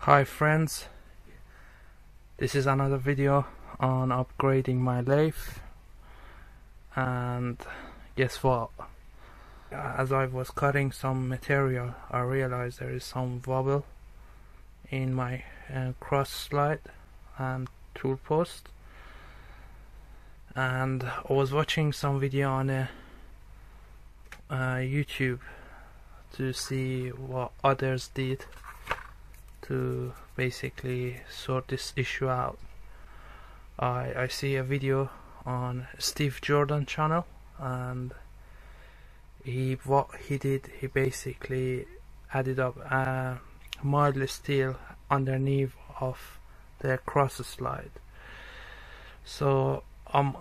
Hi friends, this is another video on upgrading my lathe, and guess what, as I was cutting some material I realized there is some wobble in my cross slide and tool post, and I was watching some video on YouTube to see what others did to basically sort this issue out. I see a video on Steve Jordan channel, and what he did, he basically added up mildly steel underneath of the cross slide. So I'm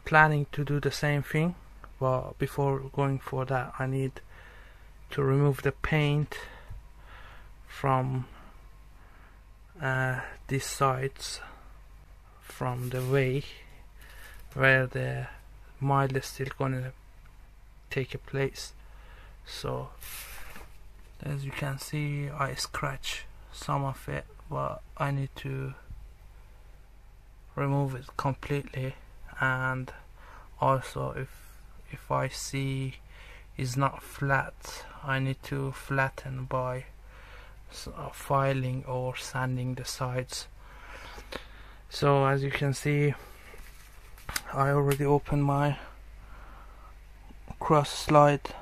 planning to do the same thing, but before going for that I need to remove the paint from these sides, from the way where the mild is still gonna take a place. So as you can see, I scratch some of it, but I need to remove it completely. And also if I see it's not flat, I need to flatten by filing or sanding the sides. So as you can see, I already opened my cross slide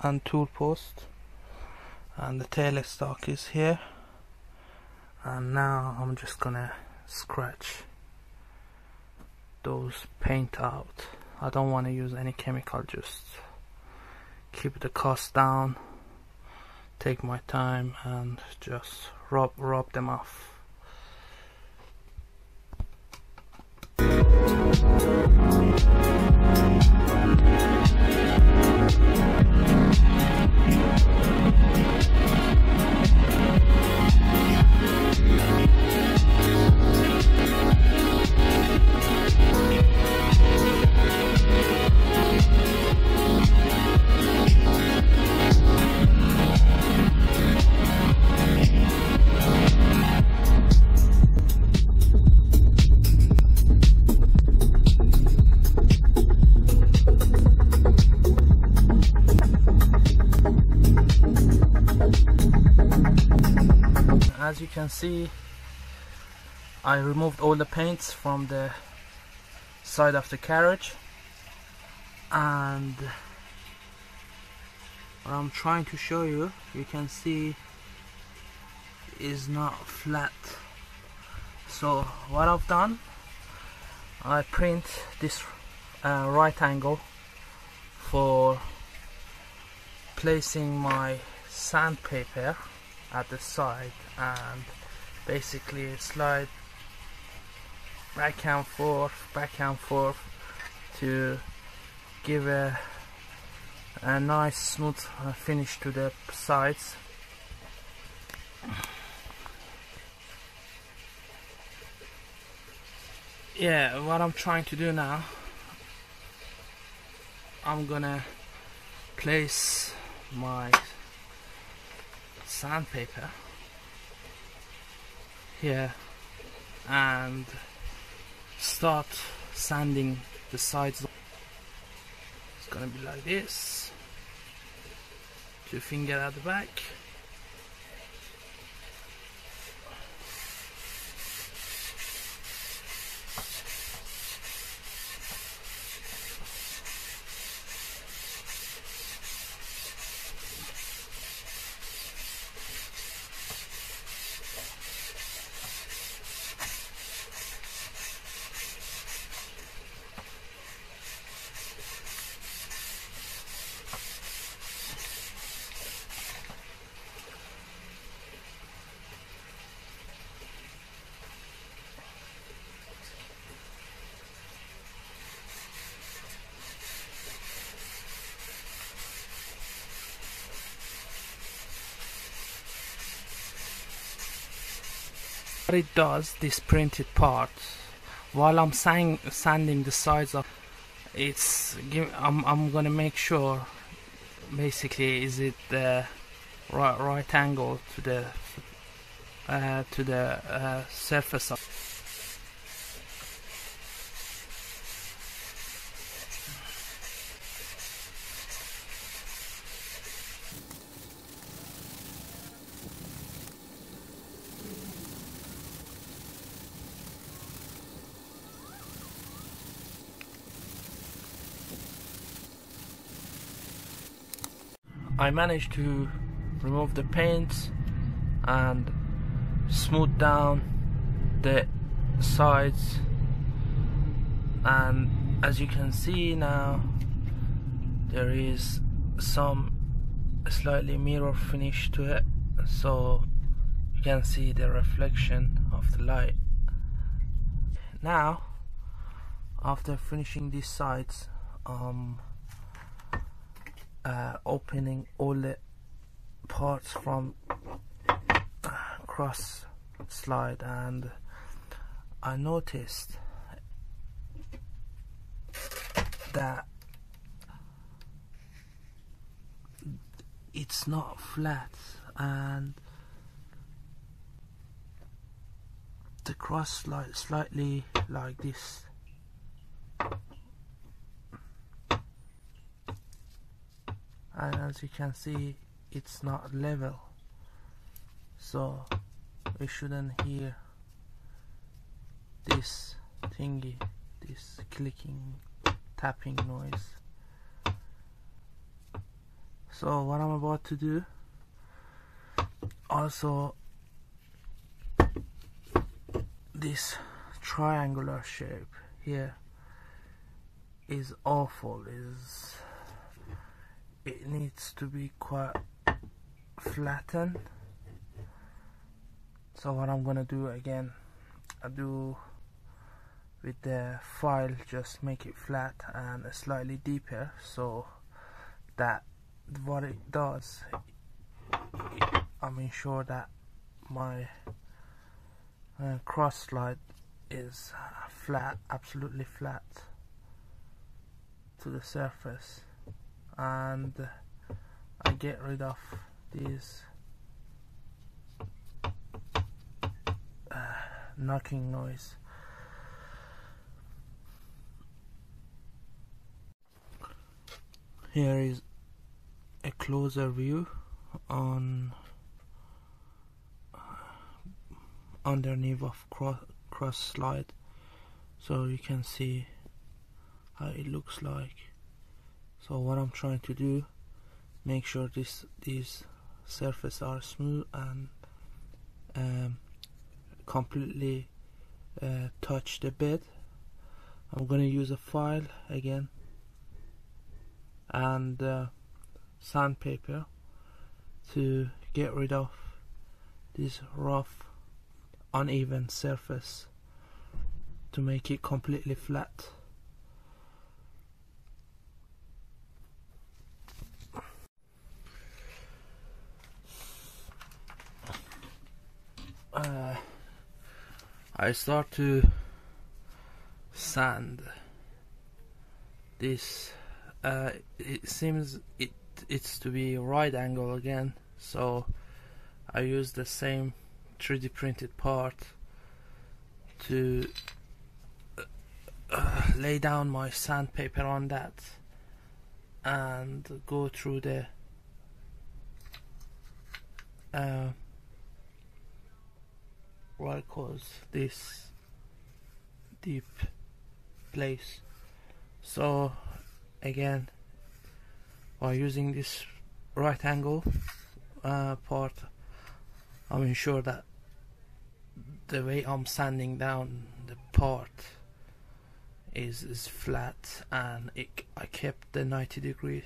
and tool post, and the tail stock is here, and now I'm just gonna scratch those paint out. I don't want to use any chemical, just keep the cost down, take my time and just rub them off. As you can see, I removed all the paints from the side of the carriage, and what I'm trying to show you, you can see is not flat. So what I've done, I print this right angle for placing my sandpaper at the side, and basically slide back and forth to give a nice smooth finish to the sides. Yeah, what I'm trying to do now, I'm gonna place my sandpaper here and start sanding the sides. It's gonna be like this, 2 fingers at the back. What it does, this printed part, while I'm sanding the sides of I'm gonna make sure basically is it the right angle to the to the surface of. I managed to remove the paints and smooth down the sides, and as you can see now, there is some slightly mirror finish to it, so you can see the reflection of the light. Now, after finishing these sides, opening all the parts from cross slide, and I noticed that it's not flat, and the cross slide slightly like this. And as you can see, it's not level, so we shouldn't hear this thingy, this clicking, tapping noise. So what I'm about to do, also this triangular shape here is awful, it needs to be quite flattened. So what I'm gonna do again, I do with the file, just make it flat and slightly deeper, so that what it does, I'm ensure that my cross slide is flat, absolutely flat to the surface, and I get rid of these knocking noise. Here is a closer view on underneath of cross slide, so you can see how it looks like. So what I'm trying to do, make sure these surfaces are smooth and completely touch the bed. I'm gonna use a file again and sandpaper to get rid of this rough, uneven surface to make it completely flat. I start to sand this. It seems it's to be right angle again, so I use the same 3D printed part to lay down my sandpaper on that and go through the what it calls this deep place. So again, by using this right angle part, I'm ensure that the way I'm sanding down the part is flat, and I kept the 90 degree.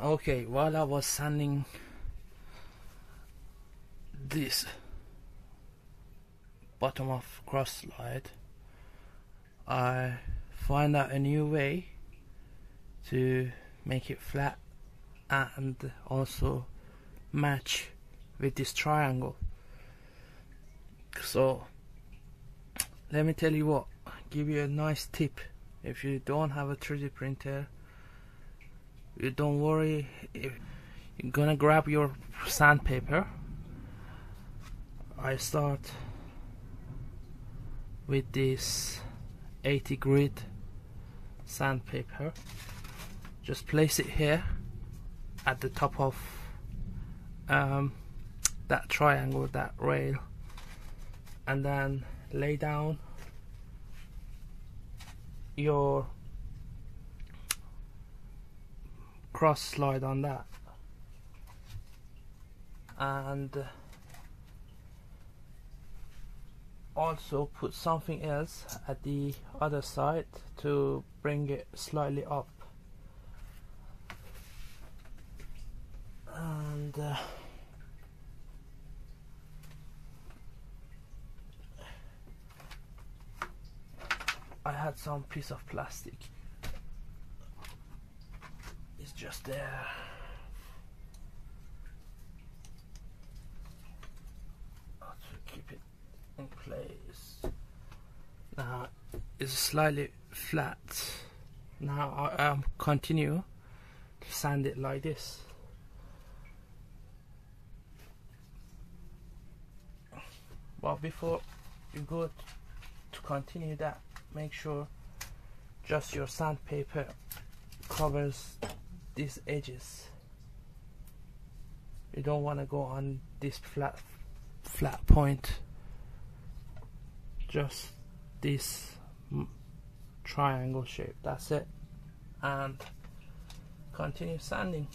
Okay, while I was sanding this bottom of cross slide, I find out a new way to make it flat and also match with this triangle. So let me tell you what, give you a nice tip. If you don't have a 3D printer, you don't worry, you're gonna grab your sandpaper. I start with this 80 grit sandpaper. Just place it here at the top of that triangle, that rail, and then lay down your cross slide on that, and also put something else at the other side to bring it slightly up, and I had some piece of plastic, it's just there. To keep it in place. Now it's slightly flat. Now I continue to sand it like this. But before you go to continue that, make sure just your sandpaper covers these edges. You don't want to go on this flat point, just this triangle shape, that's it, and continue sanding.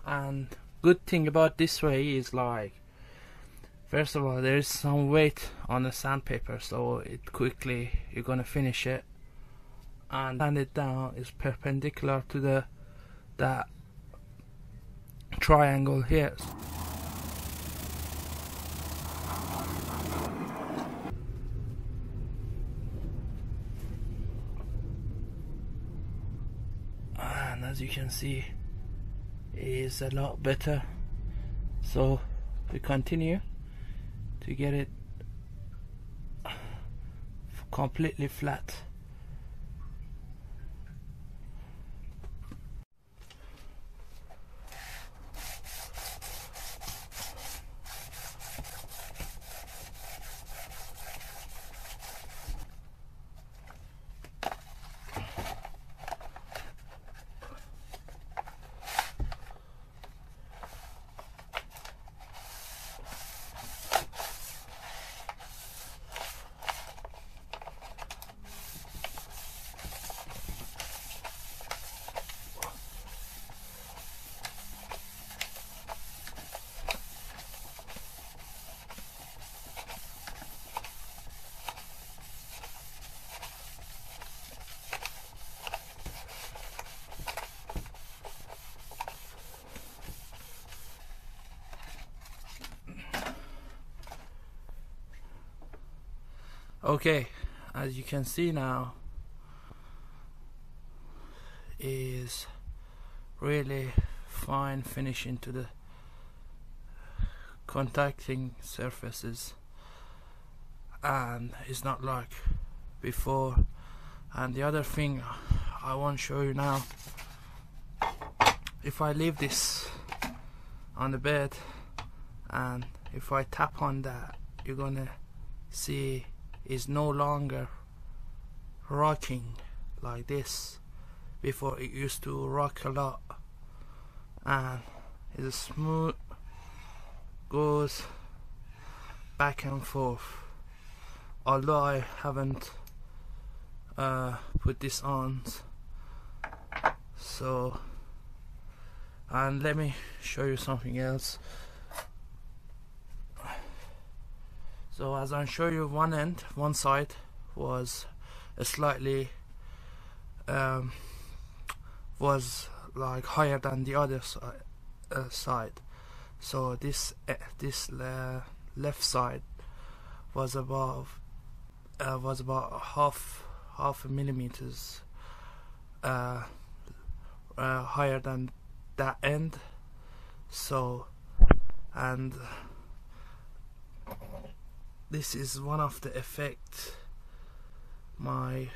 And good thing about this way is, like, first of all, there is some weight on the sandpaper, so it quickly you're gonna finish it, and sand it down is perpendicular to that triangle here. And as you can see, is a lot better, so we continue to get it completely flat. Okay, as you can see now, is really fine finishing to the contacting surfaces, and it's not like before. And the other thing I want to show you now, if I leave this on the bed and if I tap on that, you're gonna see it's no longer rocking like this. before it used to rock a lot, and it's smooth, goes back and forth. Although I haven't put this on, so, and let me show you something else. So as I show you, one side was a slightly was like higher than the other side. So this left side was about half a millimeters higher than that end. So, and this is one of the effects. My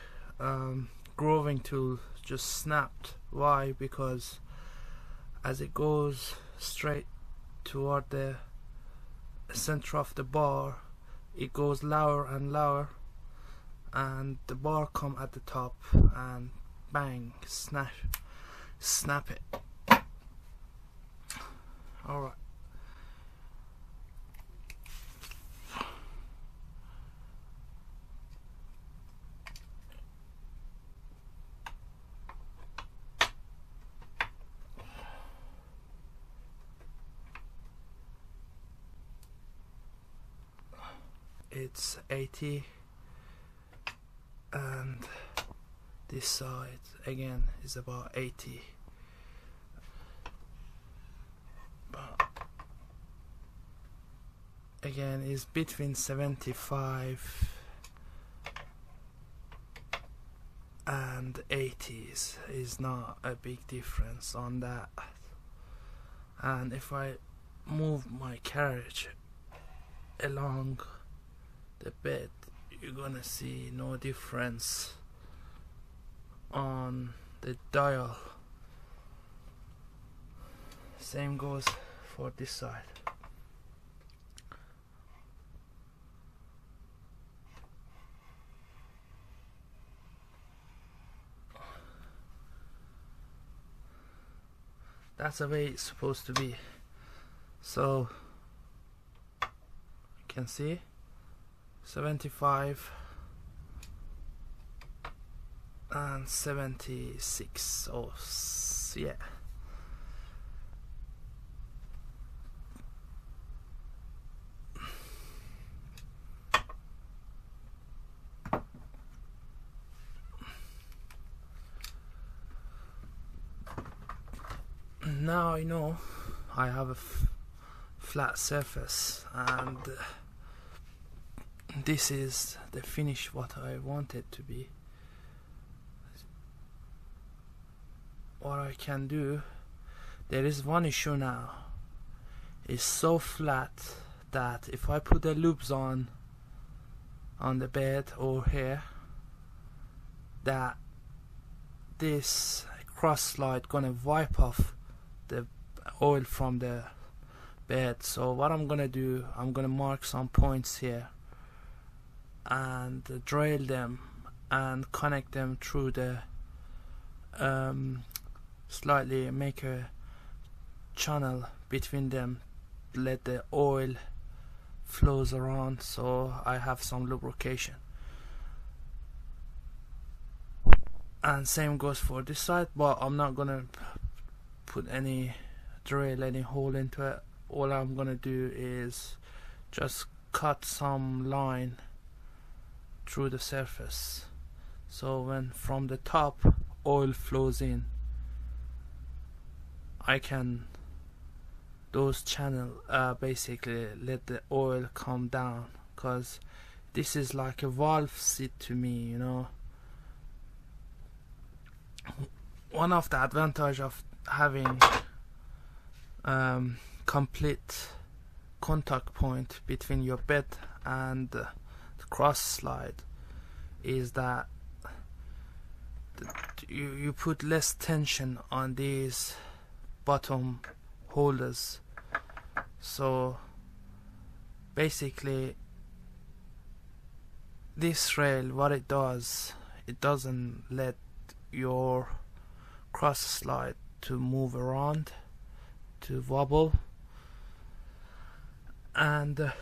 groving tool just snapped. Why? Because as it goes straight toward the center of the bar, it goes lower and lower, and the bar come at the top and bang, snap it. Alright. It's 80, and this side again is about 80, but again is between 75 and 80s, is not a big difference on that. And if I move my carriage along the bed, you're gonna see no difference on the dial. Same goes for this side. That's the way it's supposed to be. So you can see 75 and 76. Oh yeah. Now I know I have a flat surface, and this is the finish what I want it to be. What I can do, there is one issue now. It's so flat that if I put the loops on the bed or here, that this cross slide gonna wipe off the oil from the bed. So what I'm gonna do, I'm gonna mark some points here and drill them and connect them through the slightly make a channel between them, let the oil flows around, so I have some lubrication. And same goes for this side, but I'm not gonna put any drill any hole into it. All I'm gonna do is just cut some line through the surface, so when from the top oil flows in, I can those channel basically let the oil come down, because this is like a valve seat to me, you know. One of the advantage of having complete contact point between your bed and the cross slide is that you put less tension on these bottom holders. So basically this rail, what it does, it doesn't let your cross slide to move around, to wobble. And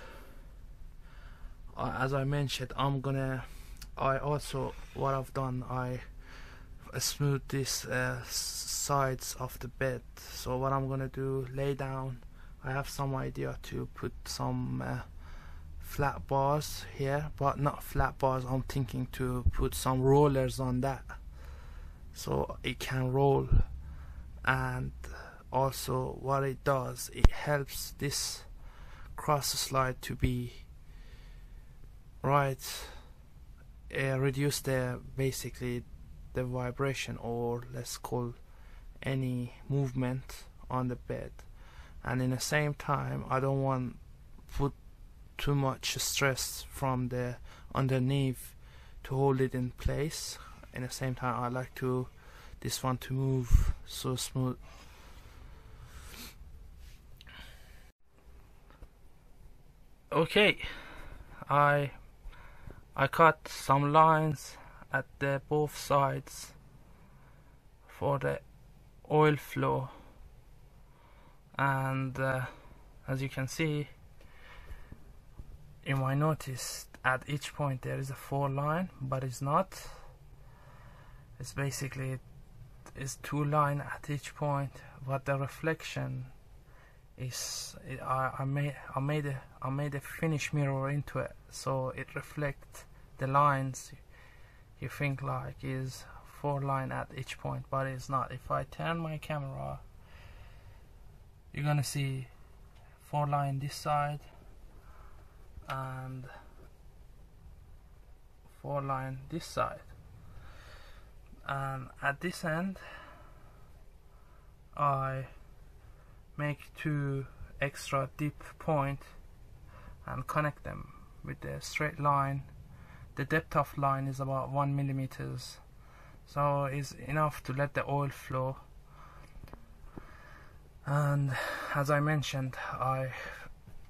as I mentioned, I also, what I've done, I smooth these sides of the bed. So what I'm gonna do, lay down, I have some idea to put some flat bars here, but not flat bars, I'm thinking to put some rollers on that so it can roll. And also what it does, it helps this cross slide to be right, reduce the basically the vibration, or let's call any movement on the bed. And in the same time, I don't want put too much stress from the underneath to hold it in place. In the same time, I like to this one to move so smooth. Okay, I cut some lines at the both sides for the oil flow, and as you can see, you might notice at each point there is a 4 line, but it's not. It's basically it's 2 line at each point, but the reflection is I made a finish mirror into it, so it reflects the lines you think like is 4 line at each point, but it's not. If I turn my camera, you're gonna see 4 line this side and 4 line this side, and at this end I make 2 extra deep point and connect them with a straight line. The depth of line is about 1 millimeters, so it's enough to let the oil flow. And as I mentioned, I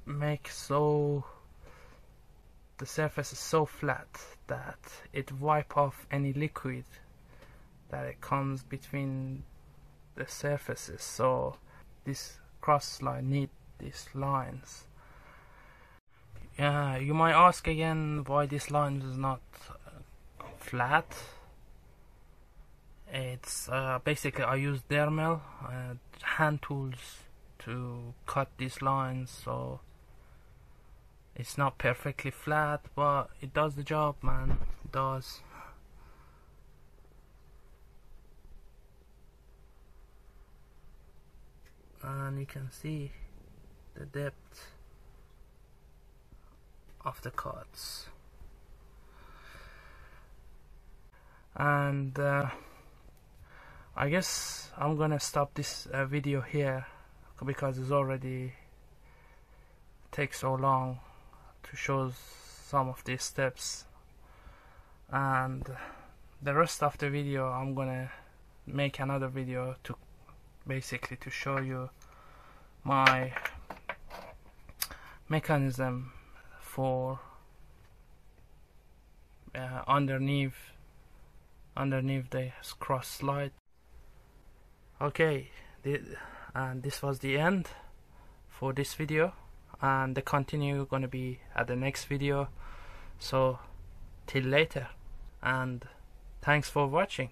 make so the surface is so flat that it wipe off any liquid that it comes between the surfaces, so this cross line need these lines. You might ask again why this line is not flat. It's basically I use Dermal hand tools to cut these lines, so it's not perfectly flat, but it does the job, man. It does. And you can see the depth of the cuts. And I guess I'm gonna stop this video here because it's already takes so long to show some of these steps, and the rest of the video I'm gonna make another video to basically to show you my mechanism for underneath the cross slide. Okay, and this was the end for this video, and the continue gonna be at the next video. So till later, and thanks for watching.